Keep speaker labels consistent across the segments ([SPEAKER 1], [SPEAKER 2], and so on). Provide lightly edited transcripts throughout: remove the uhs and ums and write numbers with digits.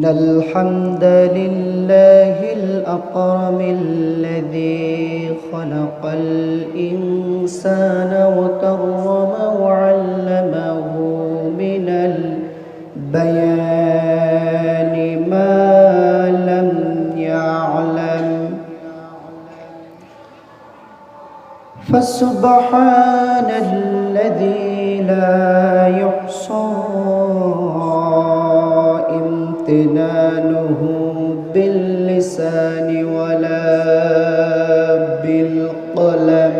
[SPEAKER 1] الحمد لله الأكرم الذي خلق الإنسان وكرمه وعلمه من البيان ما لم يعلم فسبحان الذي لا يحصى امتنانه باللسان ولا بالقلم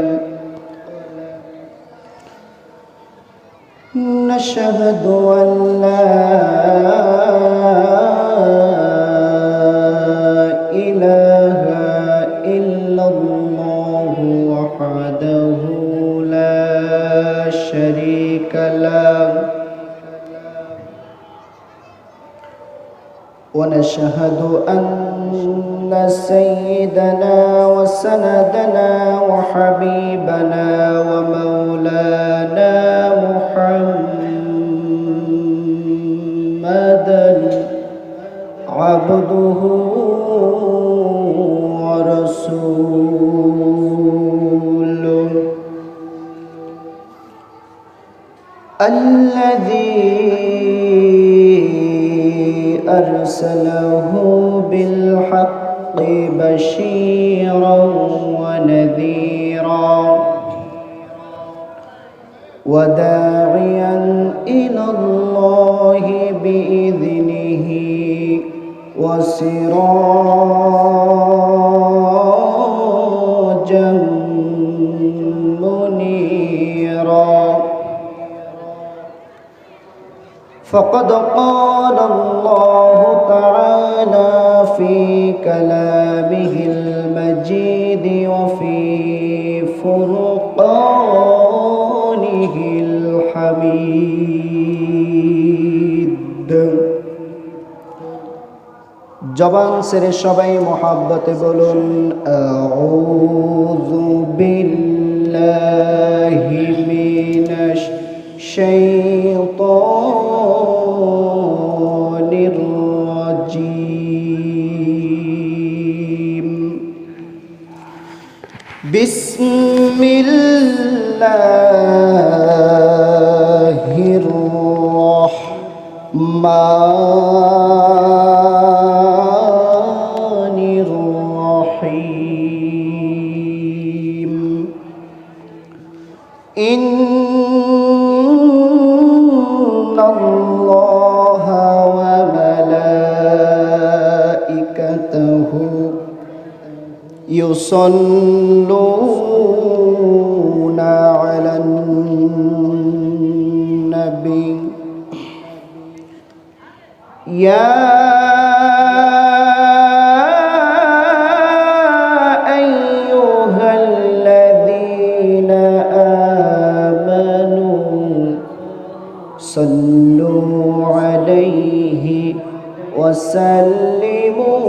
[SPEAKER 1] نشهد أن لا إله إلا الله وحده لا شريك له ونشهد أن سيدنا وسندنا وحبيبنا ومولانا محمدا عبده ورسوله الذي أرسله بالحق بشيرا ونذيرا وداعيا إلى الله بإذنه وسراجا منيرا فقد قال الله تعالى في كلامه المجيد وفي فرقانه الحميد জবান ছেড়ে সবাই মহব্বতে বলুন আউযু বিল্লাহি মিনাশ শাইতানির রাজীম বিসমিল্লাহির রাহমানির রাহিম ইন্নাল্লাহা ওয়া মালাইকাতাহু ইউসাল্লুনা আলান নবী ইয়া صلوا عليه وسلموا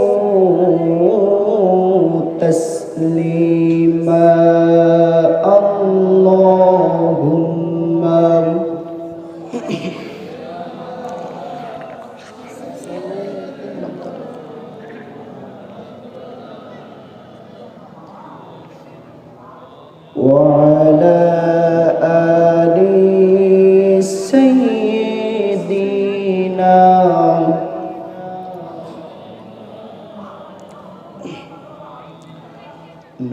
[SPEAKER 1] تسليما اللهم وعلى آل سيدنا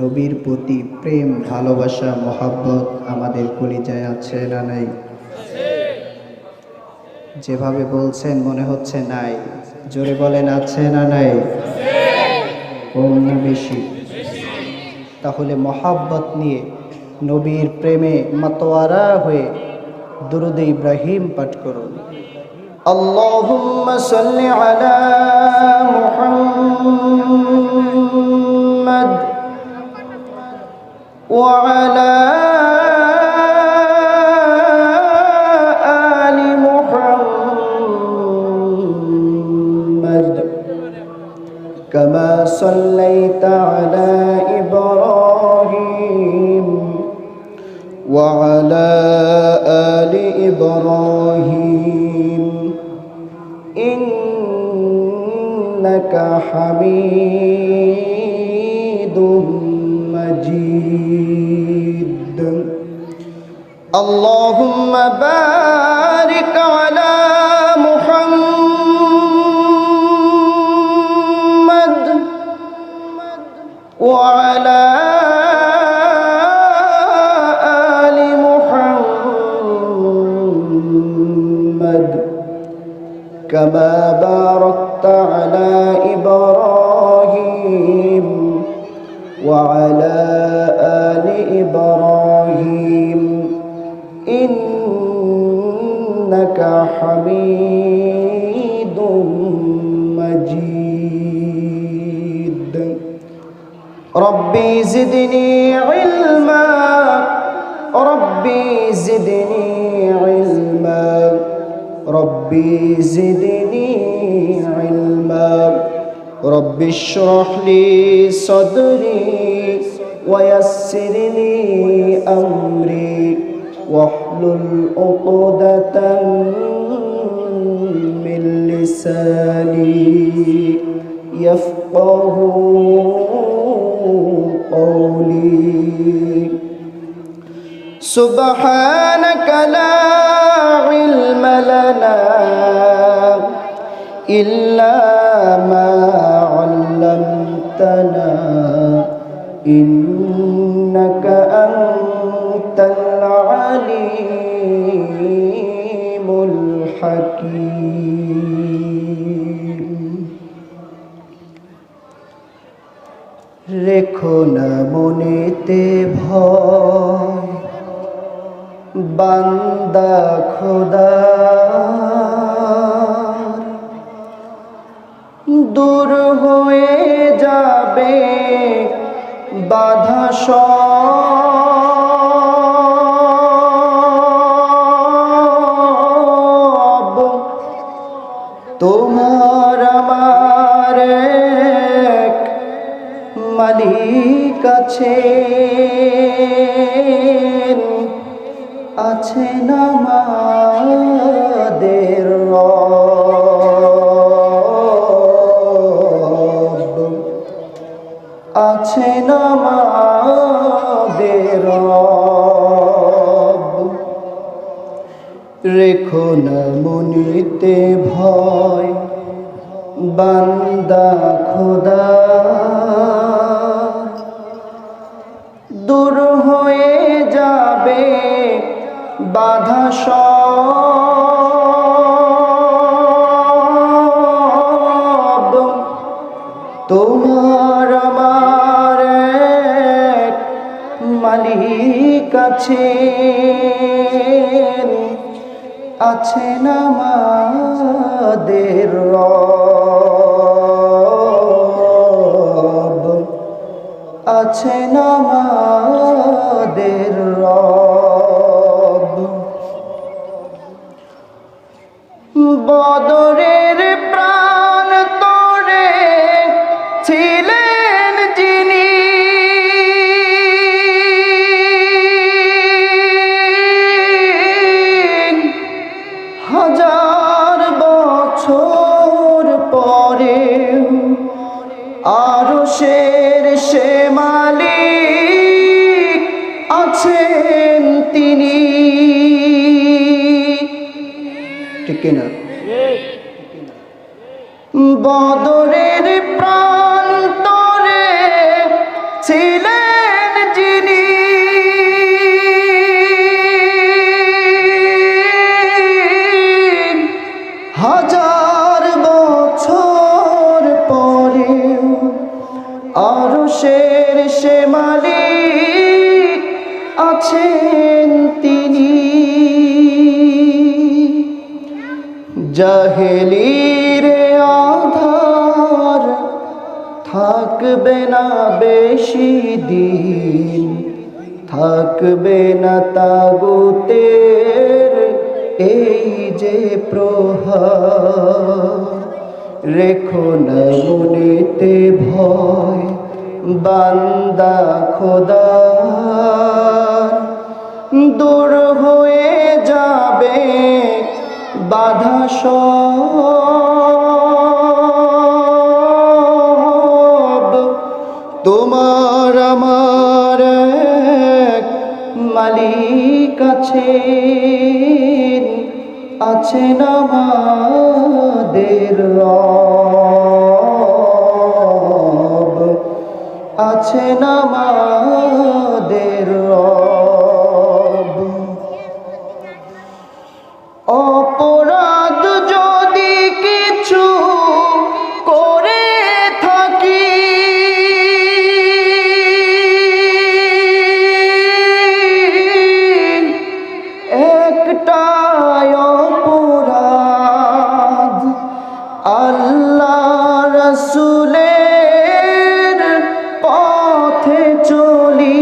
[SPEAKER 1] নবীর প্রতি প্রেম ভালোবাসা মহব্বত আমাদের কলিজায় আছে না নাই? যেভাবে বলছেন মনে হচ্ছে নাই। জোরে বলেন আছে না নাই? কম না বেশি? তাহলে মহব্বত নিয়ে নবীর প্রেমে মাতোয়ারা হয়ে দুরূদে ইব্রাহিম পাঠ করুন। আল্লাহুম্মা সাল্লি আলা মুহাম্মাদ ওয়া আলা আলি মুহাম্মাদ কামা সাল্লাইতা আলা ইব্রাহিম ওয়া আলা আলি ইব্রাহিম حميد مجيد اللهم بارك على محمد وعلى آل محمد كما باركت على إبراهيم وعلى آل إبراهيم إنك حميد مجيد ربي زدني علما ربي زدني علما ربي زدني علما رب اشرح لي صدري ويسر لي أمري واحلل عقدة من لساني يفقه قولي سبحانك لا علم لنا إلا ما علمتنا إنك أنت العليم الحكيم রেখো না মনেতে ভয় বান্দা খোদা দূর হয়ে যাবে বাধা সব তোমার আমার এক মালিক আছেন আমাদের রব আছেন আমাদের রব রেখো না মনেতে ভয় বান্দা খোদা দূর হয়ে যাবে বাধা সব তোমার আমার এক মালিক আছেন আমাদের রব আছেন আমাদের রব বদরের প্রাণ তোরে ছিলেন যিনি হাজার বছর পরে আরশের সে মালিক আছেন তিনি ঠিক না বদরের প্রান্তরে ছিলেন যিনি হাজার বছর পরে আরশের সে মালিক আছেন তিনি জাহেলির আধার থাকবে না বেশি দিন থাকবে না তাগুতের এই যে প্রহার রেখো না মনেতে ভয় বান্দা খোদা দূর হয়ে যাবে বাধা সব তোমার আমার এক মালিক আছেন, আছেন আমাদের রব, আছেন আমাদের রব। অপরাধ যদি কিছু করে থাকি, একটাই অপরাধ, আল্লাহ রাসূলের পথে চলি।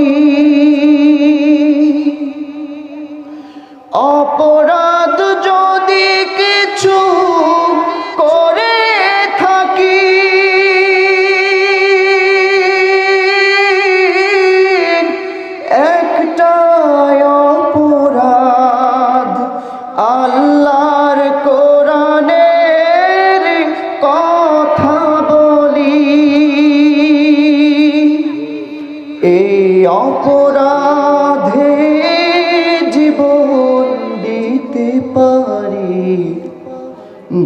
[SPEAKER 1] অপরাধ যদি কিছু করে থাকি, একটাই অপরাধ, আল্লাহর কোরআনের কথা বলি। এই অপরাধে জীবন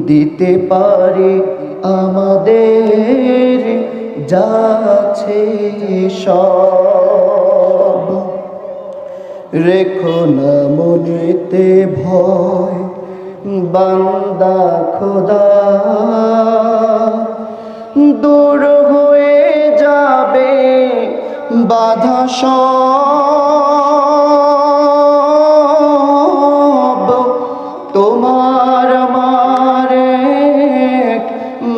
[SPEAKER 1] দিতে পারি আমাদের যাচ্ছে সব। রেখো না মনেতে ভয় বান্দা খোদা, দূর হয়ে যাবে বাধা সব। তোমার আমার এক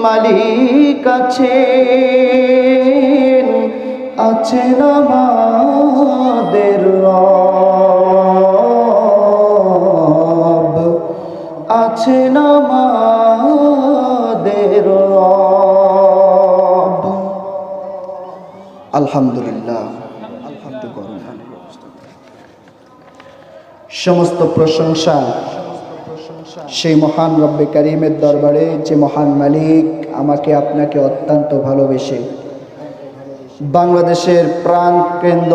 [SPEAKER 1] মালিক আছেন, আছেন আমাদের রব, আছেন আমাদের রব। আলহামদুলিল্লাহ। সমস্ত প্রশংসা সেই মহান রব্বে কারিমের দরবারে, যে মহান মালিক আমাকে আপনাকে অত্যন্ত ভালোবেসে বাংলাদেশের প্রাণ কেন্দ্র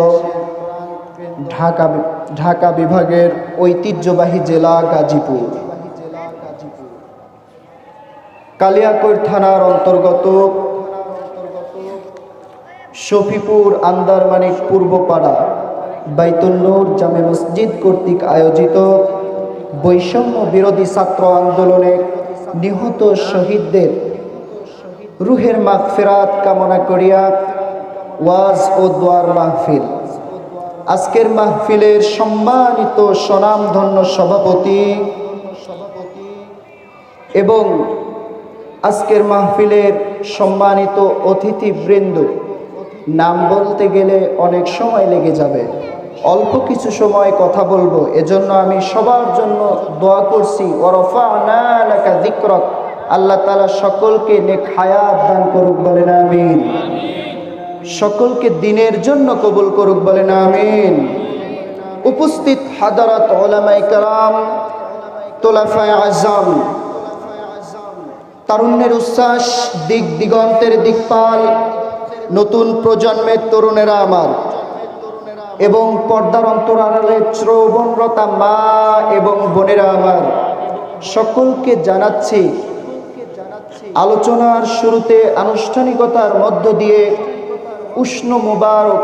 [SPEAKER 1] ঢাকা বিভাগের ঐতিহ্যবাহী জেলা গাজীপুর, কালিয়াকৈর থানার অন্তর্গত শফিপুর আন্দারমানিক পূর্বপাড়া বাইতুল নূর জামে মসজিদ কর্তৃক আয়োজিত বৈষম্য বিরোধী ছাত্র আন্দোলনে নিহত শহীদদের রুহের মাগফিরাত কামনা করিয়া ওয়াজ ও দোয়ার মাহফিল। আজকের মাহফিলের সম্মানিত স্বনামধন্য সভাপতি এবং আজকের মাহফিলের সম্মানিত অতিথিবৃন্দ, নাম বলতে গেলে অনেক সময় লেগে যাবে, অল্প কিছু সময় কথা বলবো, এজন্য আমি সবার জন্য দোয়া করছি। ওয়ারফা'না লাকা যিকরাক, আল্লাহ তাআলা সকলকে নেক হায়াত দান করুক, বলেন আমিন। সকলকে দ্বীনের জন্য কবুল করুক, বলেন আমিন। উপস্থিত হাদারাত উলামায়ে কেরাম, তুলাফায়ে আযম, তারুণ্যের উচ্ছ্বাস, দিক দিগন্তের দিকপাল, নতুন প্রজন্মের তরুণেরা আমার, এবং পর্দার অন্তরালে শ্রবণরতা মা এবং বোনেরা আমার, সকলকে জানাচ্ছি আলোচনার শুরুতে আনুষ্ঠানিকতার মধ্য দিয়ে উষ্ণ মুবারক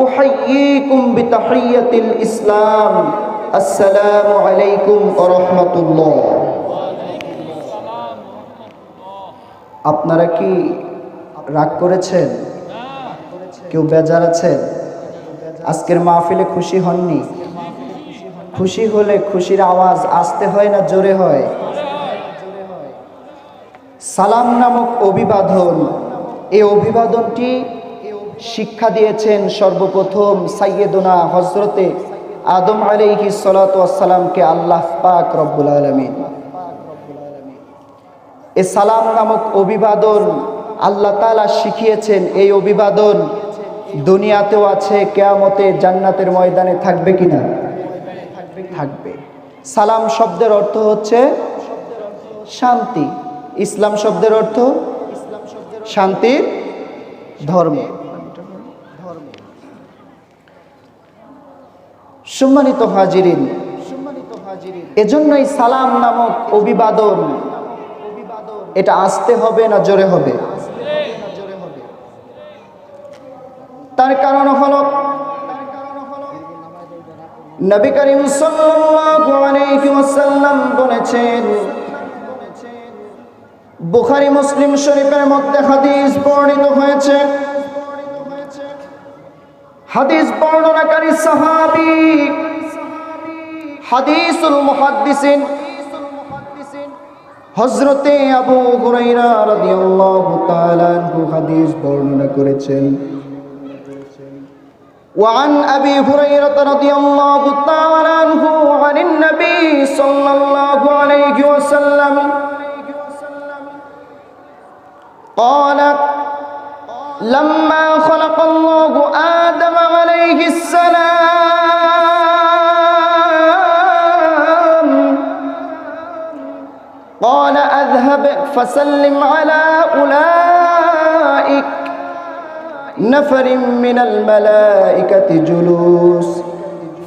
[SPEAKER 1] উহাইয়িকুম বিতাহিয়াতিল ইসলাম, আসসালামু আলাইকুম ওয়া রাহমাতুল্লাহ। আপনারা কি রাগ করেছেন? কেউ বেজার আছেন? আজকের মাহফিলে খুশি হননি? খুশি হলে খুশির আওয়াজ আস্তে হয় না জোরে হয়? সালাম নামক অভিবাদন, এই অভিবাদনটি শিক্ষা দিয়েছেন সর্বপ্রথম সাইয়েদুনা হযরতে আদম আলাইহিস সালাতু ওয়াস সালামকে আল্লাহ পাক রব্বুল আলামিন। এই সালাম নামক অভিবাদন আল্লাহ তাআলা শিখিয়েছেন। এই অভিবাদন দুনিয়াতেও আছে, কিয়ামতে জান্নাতের ময়দানে থাকবে কিনা? থাকবে। সালাম শব্দের অর্থ হচ্ছে শান্তি। ইসলাম শব্দের অর্থ শান্তির ধর্ম। সম্মানিত হাজিরিন, এজন্যই সালাম নামক অভিবাদন এটা আসতে হবে না জোরে হবে? তার কারণ হলো নবী করিম সাল্লাল্লাহু আলাইহি ওয়াসাল্লাম বলেছেন, বুখারী মুসলিম শরীফের মধ্যে হাদিস বর্ণিত হয়েছে। হাদিস বর্ণনাকারী সাহাবী হাদিসুল মুহাদ্দিসিন হযরতে আবু হুরায়রা রাদিয়াল্লাহু তাআলা আনহু হাদিস বর্ণনা করেছেন। وعن أبي هريرة رضي الله تعالى عنه عن النبي صلى الله عليه وسلم قال لما خلق الله آدم عليه السلام قال اذهب فسلم على أولئك نفر من الملائكة جلوس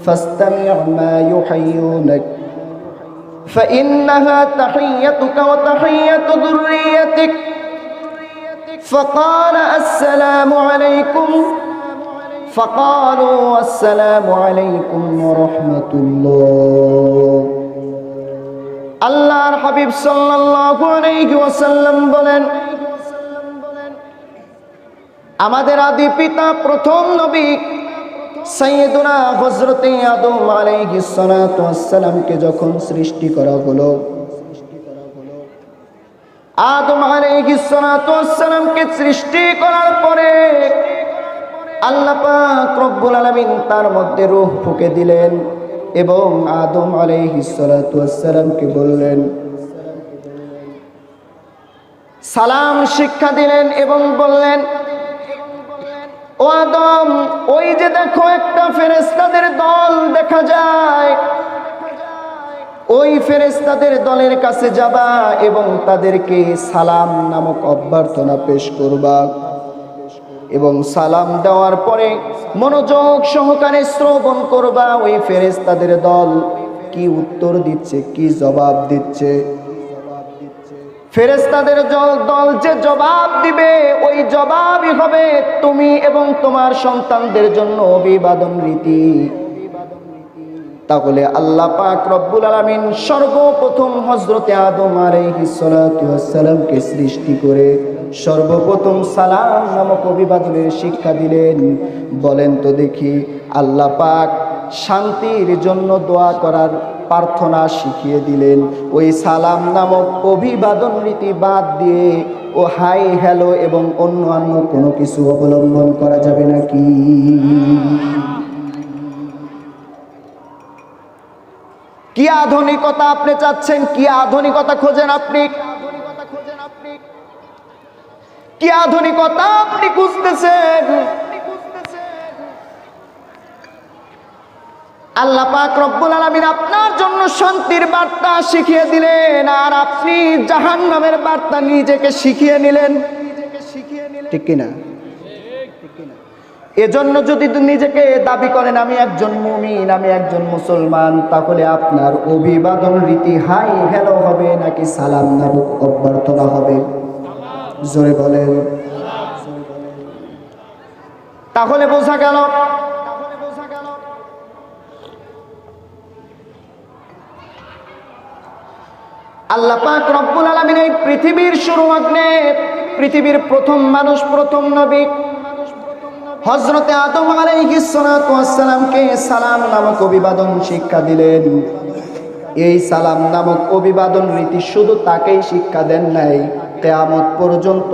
[SPEAKER 1] فاستمع ما يحيونك فإنها تحيتك وتحية ذريتك فقال السلام عليكم فقالوا السلام عليكم ورحمة الله আল্লাহর হাবিব সাল্লাল্লাহু আলাইহি ওয়াসাল্লাম বলেন, আমাদের আদি পিতা প্রথম নবী সাইয়্যিদুনা হযরতে আদম আলাইহিস সালাতু ওয়াস সালামকে যখন সৃষ্টি করা হলো, আদম আলাইহিস সালাতু ওয়াস সালামকে সৃষ্টি করার পরে আল্লাহ পাক রব্বুল আলামিন তার মধ্যে রূহ ফুঁকে দিলেন এবং আদম আলাইহিস সালাতু ওয়াস সালামকে বললেন, সালাম শিক্ষা দিলেন এবং বললেন, ও আদম, ওই যে দেখো একটা ফেরেশতাদের দল দেখা যায়, ওই ফেরেশতাদের দলের কাছে যাবা এবং তাদেরকে সালাম নামক অভ্যর্থনা পেশ করবা এবং সালাম দেওয়ার পরে মনোযোগ সহকারে শ্রবণ করবা ওই ফেরেশতাদের দল কি উত্তর দিচ্ছে, কি জবাব দিচ্ছে। ফেরেশতাদের দল যে জবাব দিবে ওই জবাবই হবে তুমি এবং তোমার সন্তানদের জন্য অভিবাদন রীতি। তাহলে আল্লাহ পাক রব্বুল আলামিন সর্বপ্রথম হযরতে আদম আলাইহিস সালাতু ওয়াস সালামকে সৃষ্টি করে সর্বপ্রথম সালাম নামক অভিবাদনের শিক্ষা দিলেন। বলেন তো দেখি, আল্লাহ পাক শান্তির জন্য দোয়া করার প্রার্থনা শিখিয়ে দিলেন, ওই সালাম নামক অভিবাদন রীতি বাদ দিয়ে ও হাই হ্যালো এবং অন্যান্য কোনো কিছু অবলম্বন করা যাবে নাকি? কি আধুনিকতা আপনি চাচ্ছেন? কি আধুনিকতা খোঁজেন আপনি? কি আধুনিকতা আপনি খুঁজতেছেন? আল্লাহ পাক রব্বুল আলামিন আপনার জন্য শান্তির বার্তা শিখিয়ে দিলেন আর আপনি জাহান্নামের বার্তা নিজেকে শিখিয়ে নিলেন। ঠিক কিনা? এজন্য যদি নিজেকে দাবি করেন আমি একজন মুমিন, আমি একজন মুসলমান, তাহলে আপনার অভিবাদন রীতি হাই হ্যালো হবে নাকি সালাম নামক অভ্যর্থনা হবে? জোরে বলেন। তাহলে বোঝা গেল আল্লাহ পাক রব্বুল আলামিন এই পৃথিবীর শুরু লগ্নে পৃথিবীর প্রথম মানুষ, প্রথম নবী হযরতে আদম আলাইহিস সালাতু ওয়াস সালামকে সালাম নামক অভিবাদন শিক্ষা দিলেন। এই সালাম নামক অভিবাদন রীতি শুধু তাকেই শিক্ষা দেন নাই, কিয়ামত পর্যন্ত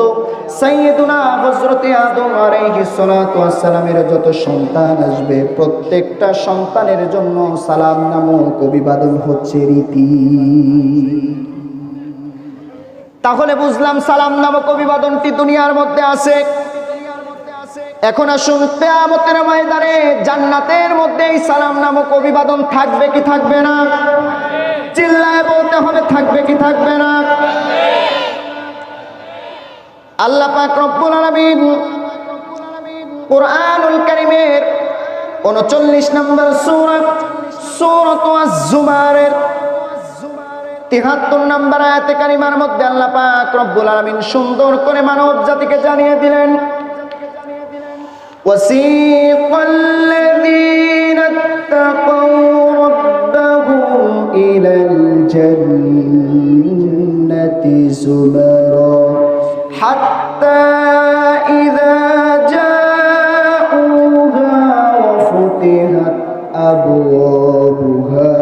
[SPEAKER 1] সাইয়্যিদুনা হযরতে আদম আলাইহিস সালাতু ওয়াস সালামের যত সন্তান আসবে প্রত্যেকটা সন্তানের জন্য সালাম নামক অভিবাদন হচ্ছে রীতি। তাহলে বুঝলাম সালাম নামক অভিবাদনটি দুনিয়ার মধ্যে আছে। এখন আসুন কিয়ামতের ময়দানে জান্নাতের মধ্যে এই সালাম নামক অভিবাদন থাকবে কি থাকবে না? চিল্লায় বলতে হবে, থাকবে কি থাকবে না? আল্লাহ পাক রব্বুল আলামিন কুরআনুল কারীমের 39 নম্বর সূরা সূরাত আয-জুমারের 73 নম্বর আয়াতে কারিমার মধ্যে আল্লাহ পাক রব্বুল আলামিন সুন্দর করে মানব জাতিকে জানিয়ে দিলেন ওয়াসিকাল্লাযীনা ইত্তাকাউ রাব্বাহুম ইলাল জান্নাতি যুমারা হাত্তা ইযা জাউহা ওয়া ফুতিহাত আবওয়াবুহা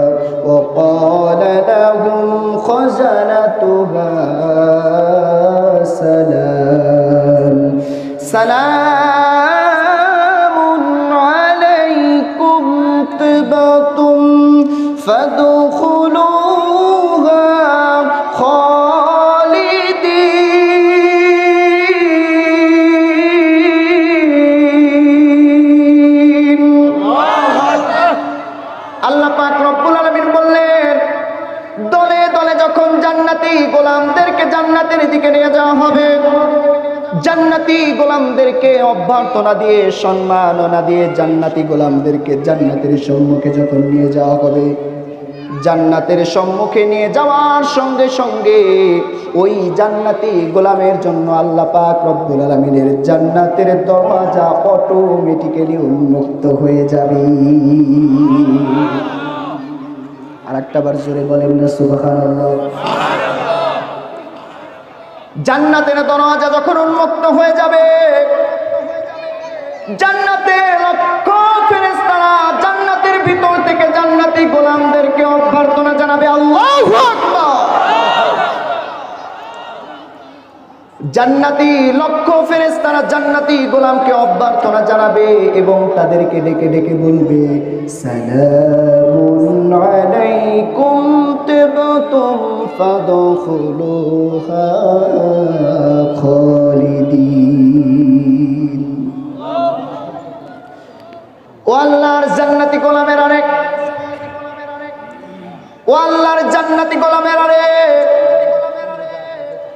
[SPEAKER 1] ওয়া ক্বালা লাহুম খাযানাতুহা সালাম সালামুন আলাইকুম তিবতুম ফাদখুলুহা খালিদিন। আল্লাহ পাক রব্বুল আলামিন বললেন, দলে দলে যখন জান্নাতি গোলামদেরকে জান্নাতের দিকে নিয়ে যাওয়া হবে, জান্নাতি গোলামদেরকে অভ্যর্থনা দিয়ে সম্মাননা দিয়ে জান্নাতি গোলামদেরকে জান্নাতের সম্মুখে যখন নিয়ে যাওয়া হবে, জান্নাতের সম্মুখে নিয়ে যাওয়ার সঙ্গে সঙ্গে ওই জান্নাতি গোলামের জন্য আল্লাহ পাক রব্বুল আলামিনের জান্নাতের দরওয়াজা অটোমেটিক্যালি উন্মুক্ত হয়ে যাবে। আরেকটা বার জোরে বলেন না সুবহানাল্লাহ। জান্নাতের দরওয়াজা যখন উন্মুক্ত হয়ে যাবে, জান্নাতের লক্ষ ফেরেশতারা জান্নাতের ভিতর থেকে জান্নাতি গোলামদেরকে অভ্যর্থনা জানাবে, আল্লাহু আকবার। জান্নাতি লক্ষ ফেরেশতারা জান্নাতি গোলামকে অভ্যর্থনা জানাবে এবং তাদেরকে ডেকে ডেকে বলবে, সালামুন আলাইকুম তিবতুম ফাদখুলুহা খালিদিন। ও আল্লাহর জান্নাতি গোলামের আরেক, ও আল্লাহর জান্নাতি গোলামের আরেক,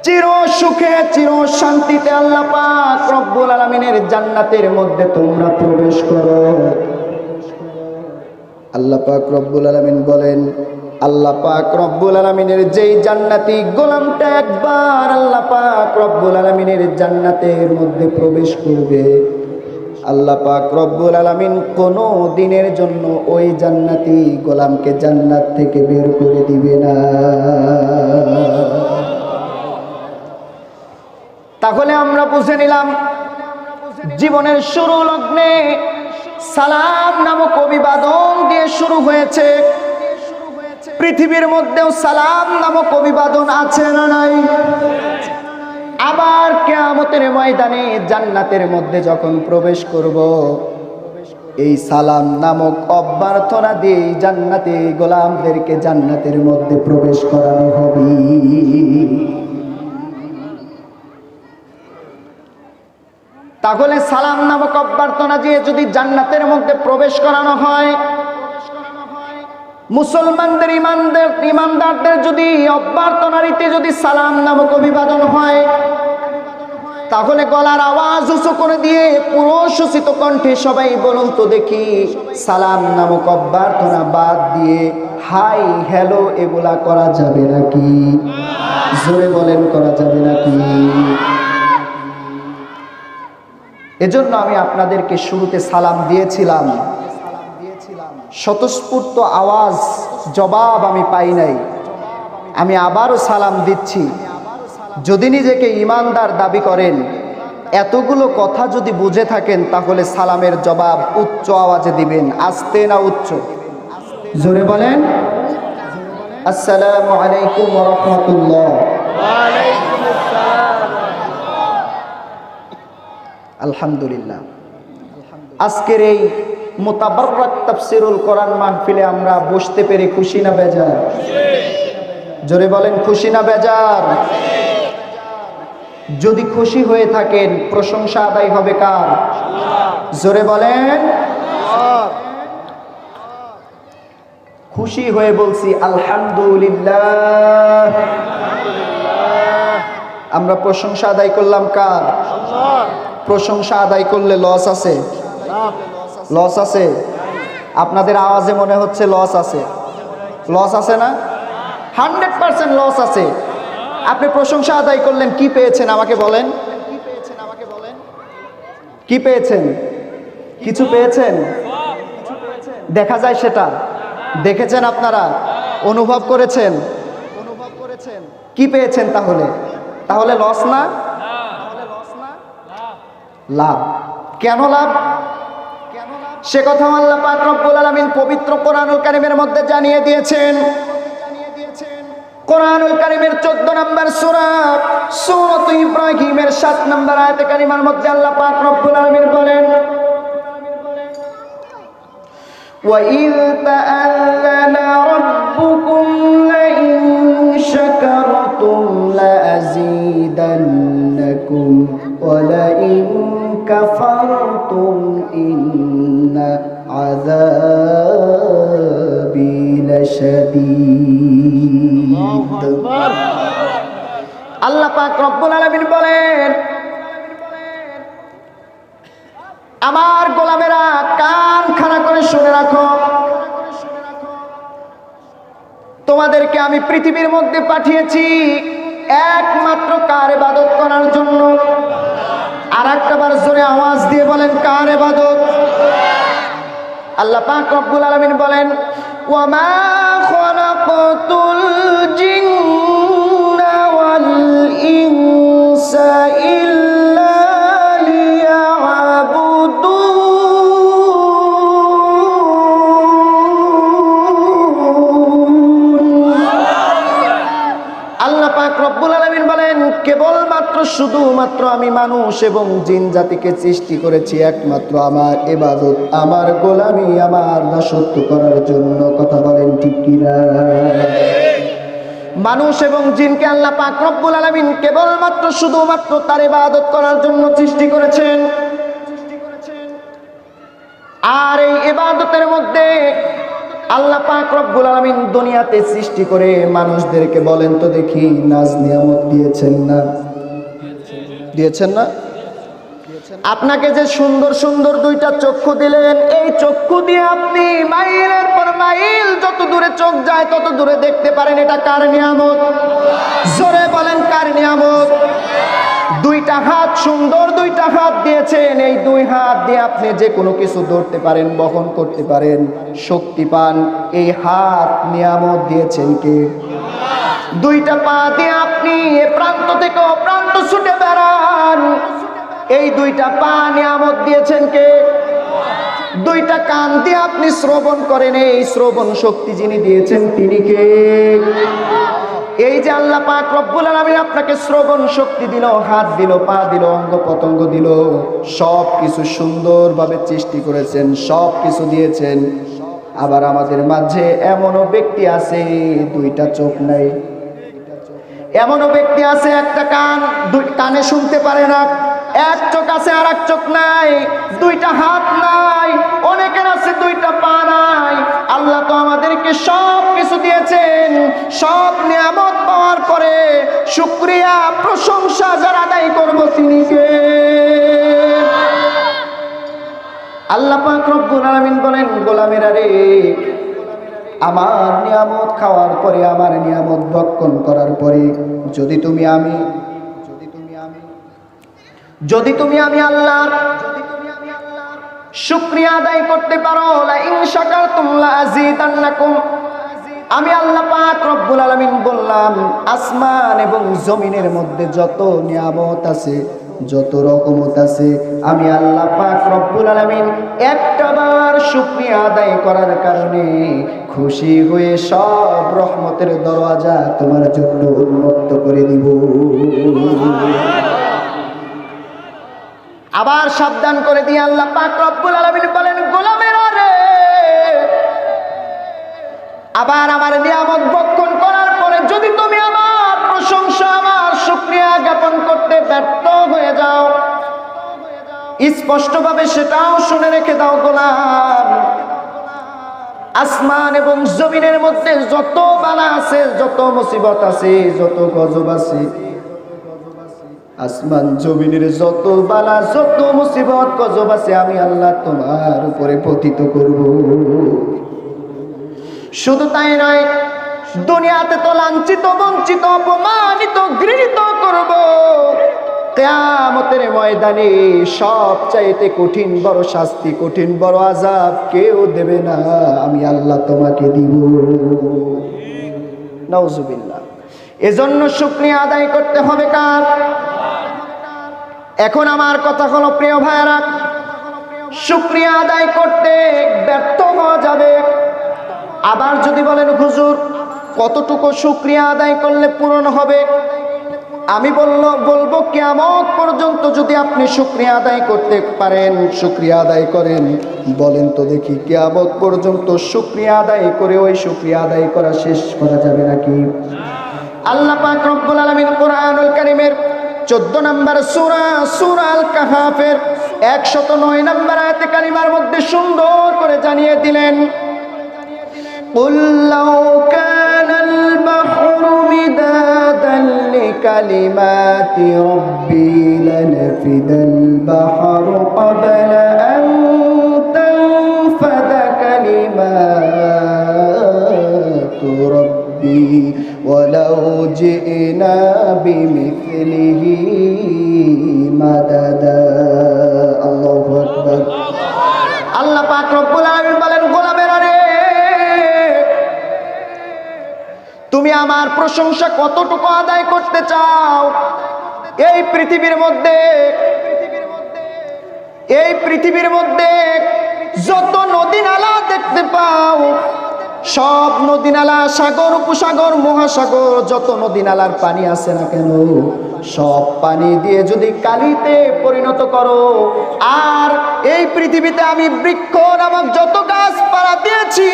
[SPEAKER 1] চির সুখে চির শান্তিতে আল্লাহ পাক রব্বুল আলামিনের জান্নাতের মধ্যে তোমরা প্রবেশ করো। আল্লাহ পাক রব্বুল আলামিন বলেন, আল্লাহ পাক রব্বুল আলামিনের যেই জান্নাতি গোলামটা একবার আল্লাহ পাক রব্বুল আলামিনের জান্নাতের মধ্যে প্রবেশ করবে, আল্লাহ পাক রব্বুল আলামিন কোনো দিনের জন্য ওই জান্নাতি গোলামকে জান্নাত থেকে বের করে দিবে না। তাহলে আমরা বুঝে নিলাম, জীবনের শুরু লগ্নে সালাম নামক অভিবাদন দিয়ে শুরু হয়েছে। পৃথিবীর মধ্যেও সালাম নামক অভিবাদন আছে না নাই? আবার কিয়ামতের ময়দানে জান্নাতের মধ্যে যখন প্রবেশ করব, এই সালাম নামক অভ্যর্থনা দিয়ে জান্নাতি গোলামদেরকে জান্নাতের মধ্যে প্রবেশ করানো হবে। তাহলে সালাম নামক অভ্যর্থনা দিয়ে যদি জান্নাতের মধ্যে প্রবেশ করানো হয়, মুসলমানদের ইমানদারদের যদি অভ্যর্থনা রীতি যদি সালাম নামক অভিবাদন হয়, তাহলে গলার আওয়াজ উঁচু করে দিয়ে পুরো সুচিত কণ্ঠে সবাই বলুন তো দেখি, সালাম নামক অভ্যর্থনা বাদ দিয়ে হাই হ্যালো এগুলা করা যাবে নাকি? জোরে বলেন, করা যাবে নাকি? এজন্য আমি আপনাদেরকে শুরুতে সালাম দিয়েছিলাম, স্বতঃস্ফূর্ত আওয়াজ জবাব আমি পাই নাই। আমি আবারও সালাম দিচ্ছি। যদি নিজেকে ইমানদার দাবি করেন, এতগুলো কথা যদি বুঝে থাকেন, তাহলে সালামের জবাব উচ্চ আওয়াজে দিবেন, আস্তে না উচ্চ? জোরে বলেন, আসসালামু আলাইকুম ওয়া রাহমাতুল্লাহ। আলহামদুলিল্লাহ, আজকের এই মুতাবাররাক তাফসীরুল কোরআন মাহফিলে আমরা বসতে পেরে খুশি না বেজার? জোরে বলেন, খুশি না বেজার? যদি খুশি হয়ে থাকেন, প্রশংসা আদায় হবে কার? জোরে বলেন। খুশি হয়ে বলছি আলহামদুলিল্লাহ। আমরা প্রশংসা আদায় করলাম কার? প্রশংসা আদায় করলে লস আছে? লস আছে? আপনাদের আওয়াজে মনে হচ্ছে লস আছে, লস আছে না? 100% লস আছে। আপনি প্রশংসা আদায় করলেন, কি পেয়েছেন আমাকে বলেন? কি পেয়েছেন? কিছু পেয়েছেন? দেখা যায় সেটা? দেখেছেন আপনারা? অনুভব করেছেন? কি পেয়েছেন তাহলে? তাহলে লস না? লাভ। কেন লাভ? সে কথা আল্লাহ পাক রব্বুল আলামিন পবিত্র কোরআনুল কারীমের মধ্যে জানিয়ে দিয়েছেন। কোরআনুল কারীমের 14 নম্বর সূরা সূরাত ইব্রাহিমের 7 নম্বর আয়াতে কারিমার মধ্যে আল্লাহ পাক রব্বুল আলামিন বলেন, وَإِذْ تَأَذَّنَ رَبُّكُمْ لَئِن شَكَرْتُمْ لَأَزِيدَنَّكُمْ وَلَئِن كَفَرْتُمْ إِنَّ عَذَابِي لَشَدِيدٌ। আল্লাহ পাক রব্বুল আলামিন বলেন, আমার গোলামেরা কান খাড়া করে শুনে রাখো, তোমাদেরকে আমি পৃথিবীর মধ্যে পাঠিয়েছি একমাত্র কার ইবাদত করার জন্য। আর একটাবার জোরে আওয়াজ দিয়ে বলেন, কার ইবাদত? আল্লাহ পাক রব্বুল আলামিন বলেন, ওয়ামা খালাকাতুল জিন্না ওয়াল ইনসা ইল্লা কেবলমাত্র শুধুমাত্র আমি মানুষ এবং জিন জাতিকে সৃষ্টি করেছি একমাত্র আমার ইবাদত, আমার গোলামি, আমার দাসত্ব করার জন্য। কথা বলেন ঠিক কিনা? মানুষ এবং জিনকে আল্লাহ পাক রব্বুল আলামিন কেবলমাত্র শুধুমাত্র তার ইবাদত করার জন্য সৃষ্টি করেছেন। আর এই ইবাদতের মধ্যে আল্লাহ পাক রব্বুল আলামিন দুনিয়াতে সৃষ্টি করে মানুষদেরকে বলেন তো দেখি, নাজ নিয়ামত দিয়েছেন না? দিয়েছেন না? আপনাকে যে সুন্দর সুন্দর দুইটা চক্ষু দিলেন, এই চক্ষু দিয়ে আপনি মাইলের পর মাইল যত দূরে চোখ যায় তত দূরে দেখতে পারেন। এটা কার নিয়ামত? জোরে বলেন, কার নিয়ামত? দুইটা হাত, সুন্দর দুইটা হাত দিয়েছেন, এই দুই হাত দিয়ে আপনি যে কোনো কিছু ধরতে পারেন, বহন করতে পারেন, শক্তি পান। এই হাত নিয়ামত দিয়েছেন কে? দুইটা পা দিয়ে আপনি এ প্রান্ত থেকে ও প্রান্ত ছুটে বেড়ান, এই দুইটা পা নিয়ামত দিয়েছেন কে? দুইটা কান দিয়ে আপনি শ্রবণ করেন, এই শ্রবণ শক্তি যিনি দিয়েছেন তিনি কে? এই যে আল্লাহ পাক রব্বুল আলামিন আপনাকে শ্রবণ শক্তি দিল, হাত দিল, পা দিল, অঙ্গ পতঙ্গ দিল, সব কিছু সুন্দরভাবে সৃষ্টি করেছেন, সব কিছু দিয়েছেন। আবার আমাদের মাঝে এমনও ব্যক্তি আছে দুইটা চোখ নাই, এমনও ব্যক্তি আছে একটা কান, দুই কানে শুনতে পারে না, এক চোখ আছে আর এক চোখ নাই, দুইটা হাত নাই, অনেকের আছে দুইটা পা নাই। আল্লাহ তো আমাদেরকে সব কিছু দিয়েছেন। সব নিয়ামত পাওয়ার পরে শুকরিয়া, প্রশংসা যারা আদায় করবো তিনি কে? আল্লাহ পাক রব্বুল আলামিন বলেন, গোলামেরা রে, আমার নিয়ামত খাওয়ার পরে, আমার নিয়ামত ভক্ষণ করার পরে যদি তুমি আমি আল্লাহর শুকরিয়া আদায় করতে পারো, লা ইন শাকারতুম লা আযীদান্নাকুম। আমি আল্লাহ পাক রব্বুল আলামিন বললাম, আসমান এবং জমিনের মধ্যে যত নিয়ামত আছে, যত রকমত আছে, আমি আল্লাহ পাক রব্বুল আলামিন একটাবার শুকরিয়া আদায় করার কারণে খুশি হয়ে সব রহমতের দরওয়াজা তোমার জন্য উন্মুক্ত করে দিব। আবার সাবধান করে দিয়ে আল্লাহ পাক রব্বুল আলামিন বলেন, গোলামেরা রে, আবার আমার নিয়ামত ভক্ষণ করার পরে যদি তুমি আমার প্রশংসা, আমার শুকরিয়া জ্ঞাপন করতে ব্যর্থ হয়ে যাও, স্পষ্টভাবে সেটাও শুনে রেখে দাও গোলাম, আসমান এবং জমিনের মধ্যে যত বালা আছে, যত মুসিবত আছে, যত গজব আছে, আসমান জমিনের যত বালা যত মুসিবত গজব আছে আমি আল্লাহ তোমার উপরে পতিত করব। শুধু তাই নয়, দুনিয়াতে তো লাঞ্ছিত বঞ্চিত অপমানিত ঘৃণিত করব, কিয়ামতের ময়দানে সবচাইতে কঠিন বড় শাস্তি কঠিন বড় আযাব কেউ দেবে না, আমি আল্লাহ তোমাকে দিব। নাউজুবিল্লাহ। এজন্য শুকরিয়া আদায় করতে হবে কার? এখন আমার কথা হলো প্রিয় ভাইরা, শুকরিয়া আদায় করতে ব্যর্থ হওয়া যাবে। আবার যদি বলেন হুজুর কতটুকু শুকরিয়া আদায় করলে পূরণ হবে, আমি বলবো কিয়ামত পর্যন্ত যদি আপনি শুকরিয়া আদায় করতে পারেন, শুকরিয়া আদায় করেন, বলেন তো দেখি কিয়ামত পর্যন্ত শুকরিয়া আদায় করে ওই শুকরিয়া আদায় করা শেষ করা যাবে নাকি? আল্লাহ পাক রব্বুল আলামিন কোরআনুল কারীমের 14 নম্বর সূরা সূরা আল কাহাফের 109 নম্বর আয়াতে কারিমার মধ্যে সুন্দর করে জানিয়ে দিলেন, قُلْ لَوْ كَانَ الْبَحْرُ مِدَادًا لِكَلِمَاتِ رَبِّي لَنَفِدَ الْبَحْرُ قَبْلَ أَن تَنفَدَ كَلِمَاتُ رَبِّي وَلَوْ جِئْنَا بِمِثْلِهِ مَدَدًا। আল্লাহু আকবার। আল্লাহ পাক রব্বুল আলামিন বলেন, গোলামেরা রে, তুমি আমার প্রশংসা কতটুকু আদায় করতে চাও? এই পৃথিবীর মধ্যে যত নদী নালা দেখতে পাও, সব নদী নালা, সাগর উপসাগর মহাসাগর, যত নদী নালার পানি আছে না কেন, সব পানি দিয়ে যদি কালিতে পরিণত করো, আর এই পৃথিবীতে আমি বৃক্ষ নামক যত গাছপালা দিয়েছি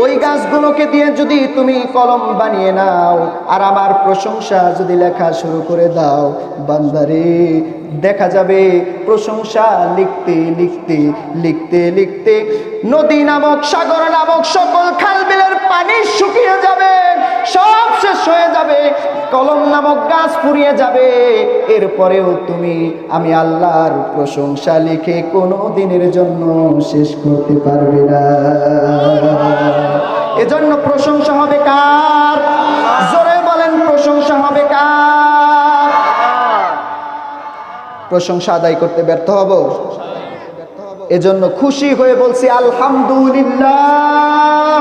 [SPEAKER 1] ওই গাছগুলোকে দিয়ে যদি তুমি কলম বানিয়ে নাও আর আমার প্রশংসা যদি লেখা শুরু করে দাও, বান্দারে দেখা যাবে প্রশংসা লিখতে লিখতে লিখতে লিখতে নদী নামক সাগর নামক সকল খাল বিলের পানি শুকিয়ে যাবে, সব শেষ হয়ে যাবে, কলম নামক গাছ ফুরিয়ে যাবে, এরপরেও তুমি আমি আল্লাহর প্রশংসা লিখে কোনো দিনের জন্য শেষ করতে পারবে না। এজন্য প্রশংসা হবে কার? জোরে বলেন, প্রশংসা হবে কার? প্রশংসা আদায় করতে ব্যর্থ হব? এজন্য খুশি হয়ে বলছি আলহামদুলিল্লাহ।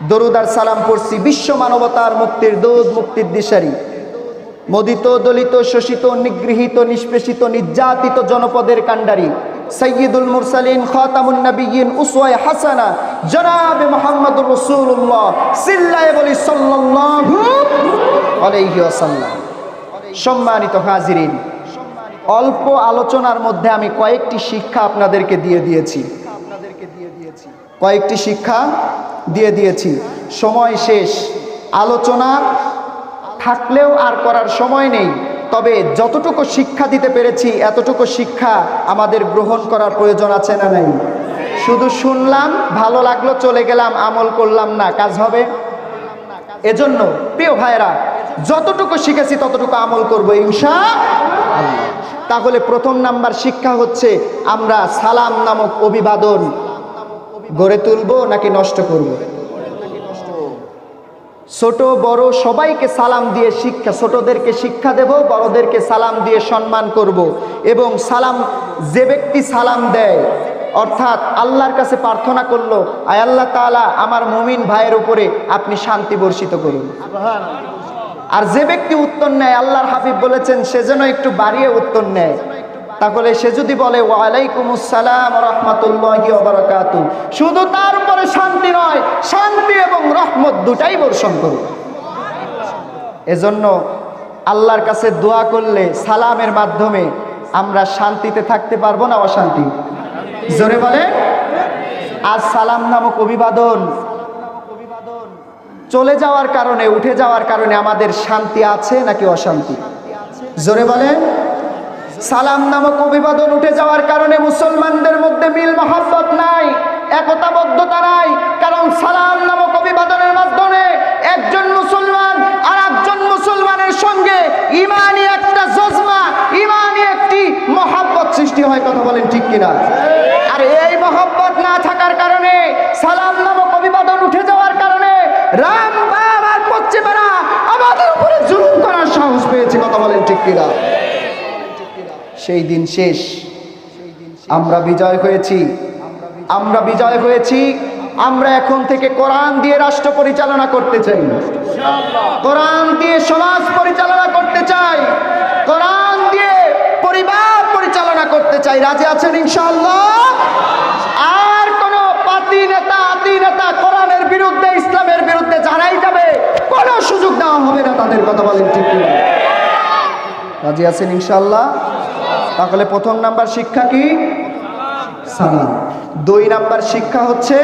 [SPEAKER 1] দরুদ আর সালাম পড়ছি বিশ্ব মানবতার মুক্তির দূত, মুক্তির দিশারি, মদিত দলিত শোষিত নিগৃহীত নিষ্পেষিত নির্যাতিত জনপদের কাণ্ডারি সাইয়্যিদুল মুরসালিন খাতামুন নবিয়্যিন উসওয়ায়ে হাসানা জনাবে মুহাম্মদুর রাসূলুল্লাহ সিল্লায়ে বলি সাল্লাল্লাহু আলাইহি ওয়াসাল্লাম। সম্মানিত হাজিরিন, অল্প আলোচনার মধ্যে আমি কয়েকটি শিক্ষা আপনাদেরকে দিয়ে দিয়েছি। সময় শেষ, আলোচনা থাকলেও আর করার সময় নেই, তবে যতটুকু শিক্ষা দিতে পেরেছি এতটুকু শিক্ষা আমাদের গ্রহণ করার প্রয়োজন আছে না নাই? শুধু শুনলাম, ভালো লাগলো, চলে গেলাম, আমল করলাম না, কাজ হবে? এজন্য প্রিয় ভাইরা, যতটুকু শিখেছি ততটুকু আমল করব ইনশাআল্লাহ। তাহলে প্রথম নাম্বার শিক্ষা হচ্ছে, আমরা সালাম নামক অভিবাদন গড়ে তুলবো নাকি নষ্ট করব? ছোট বড় সবাইকে সালাম দিয়ে শিক্ষা, ছোটদেরকে শিক্ষা দেব, বড়দেরকে সালাম দিয়ে সম্মান করব। এবং সালাম, যে ব্যক্তি সালাম দেয় অর্থাৎ আল্লাহর কাছে প্রার্থনা করলো, আয় আল্লাহ তাআলা আমার মুমিন ভাইয়ের উপরে আপনি শান্তি বর্ষিত করুন। আর যে ব্যক্তি উত্তর নেয়, আল্লাহর হাবিব বলেছেন সে যেন একটু বাড়িয়ে উত্তর নেয়। তাহলে সে যদি বলে ওয়ালাইকুমুস সালাম ওয়া রাহমাতুল্লাহি ওয়া বারাকাতুহু, শুধু তার উপরে শান্তি নয়, শান্তি এবং রহমত দুটাই বর্ষণ করুন। এজন্য আল্লাহর কাছে দোয়া করলে সালামের মাধ্যমে আমরা শান্তিতে থাকতে পারবো না অশান্তি? জোরে বলে। আজ সালাম নামক অভিবাদন চলে যাওয়ার কারণে, উঠে যাওয়ার কারণে আমাদের শান্তি আছে নাকি অশান্তি? জোরে বলেন। সালাম নামক অভিবাদন উঠে যাওয়ার কারণে মুসলমানদের মধ্যে মিল মহব্বত নাই, একতাবদ্ধতা নাই। কারণ সালাম নামক অভিবাদনের মাধ্যমে একজন মুসলমান আর একজন মুসলমানের সঙ্গে ইমানি একটা জজবা, ইমানি একটি মহব্বত সৃষ্টি হয়। কথা বলেন ঠিক কিনা? আর এই মহব্বত না থাকার কারণে, সালাম নামক অভিবাদন উঠে যাওয়ার কারণে রাম বাম আর পশ্চিমারা আমাদের উপরে জুলুম করার সাহস পেয়েছে। কথা বলেন ঠিক কিনা? সেই দিন শেষ, আমরা বিজয় হয়েছি, আমরা বিজয় হয়েছি। আমরা এখন থেকে কোরআন দিয়ে রাষ্ট্র পরিচালনা করতে চাই, কোরআন দিয়ে সমাজ পরিচালনা করতে চাই, কোরআন দিয়ে পরিবার পরিচালনা করতে চাই। রাজি আছেন ইনশাআল্লাহ? আর কোন পাতি নেতা আতি নেতা কোরআনের বিরুদ্ধে, ইসলামের বিরুদ্ধে যারাই যাবে কোনো সুযোগ দেওয়া হবে না তাদের। কথা বলেন ঠিক কিনা? রাজি আছেন ইনশাআল্লাহ? তাহলে প্রথম নাম্বার শিক্ষা কি? সালাম। 2 নাম্বার শিক্ষা হচ্ছে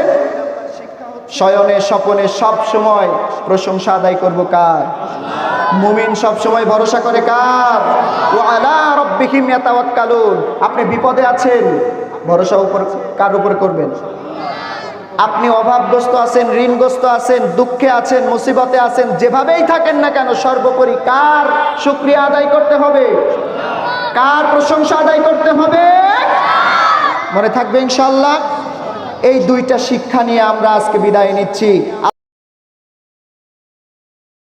[SPEAKER 1] শয়নে স্বপনে সব সময় প্রশংসা আদায় করব কার? মুমিন সব সময় ভরসা করে কার? ওয়া আলা রাব্বিহিম ইয়াতাওয়াক্কালুন। আপনি বিপদে আছেন, ভরসা উপর কার উপর করবেন? আপনি অভাবগ্রস্ত আছেন, ঋণগ্রস্ত আছেন, দুঃখে আছেন, মুসিবতে আছেন, যেভাবেই থাকেন না কেন সর্বোপরি কার শুকরিয়া আদায় করতে হবে? কার প্রশংসা আদায় করতে হবে? মনে থাকবে ইনশাআল্লাহ। এই 2টা শিক্ষা নিয়ে আমরা আজকে বিদায় নিচ্ছি।